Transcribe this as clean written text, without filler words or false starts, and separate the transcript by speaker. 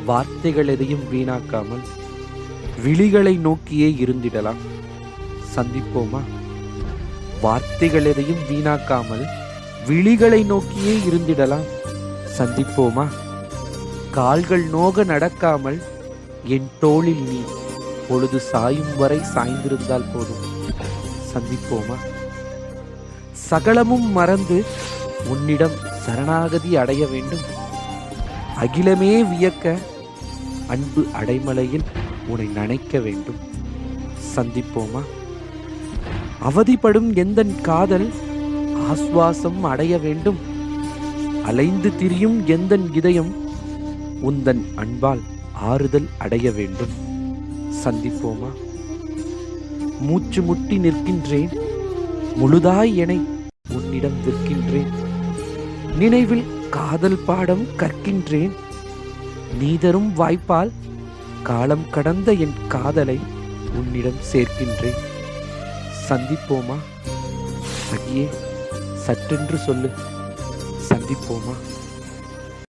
Speaker 1: வார்த்தைகள் எதையும் வீணாக்காமல் விழிகளை நோக்கியே இருந்திடலாம். சந்திப்போமா? வார்த்தைகள் எதையும் வீணாக்காமல் விழிகளை நோக்கியே இருந்திடலாம். சந்திப்போமா? கால்கள் நோக நடக்காமல் என் தோளில் நீ பொழுது சாயும் வரை சாய்ந்திருந்தால் போதும். சந்திப்போமா? சகலமும் மறந்து உன்னிடம் சரணாகதி அடைய வேண்டும். அகிலமே வியக்க அன்பு அடைமலையில் உன்னை நனைக்க வேண்டும். சந்திப்போமா? அவதிப்படும் எந்தன் காதல் ஆஸ்வாசம் அடைய வேண்டும். அலைந்து திரியும் எந்தன் இதயம் உந்தன் அன்பால் ஆறுதல் அடைய வேண்டும். சந்திப்போமா? மூச்சு முட்டி நிற்கின்றேன், முழுதாய் எனை உன்னிடம் விற்கின்றேன். நினைவில் காதல் பாடம் கற்கின்றேன். நீ தரும் வாய்ப்பால் காலம் கடந்த என் காதலை உன்னிடம் சேர்க்கின்றேன். சந்திப்போமா? சகியே, சற்றென்று சொல்லு. சந்திப்போமா?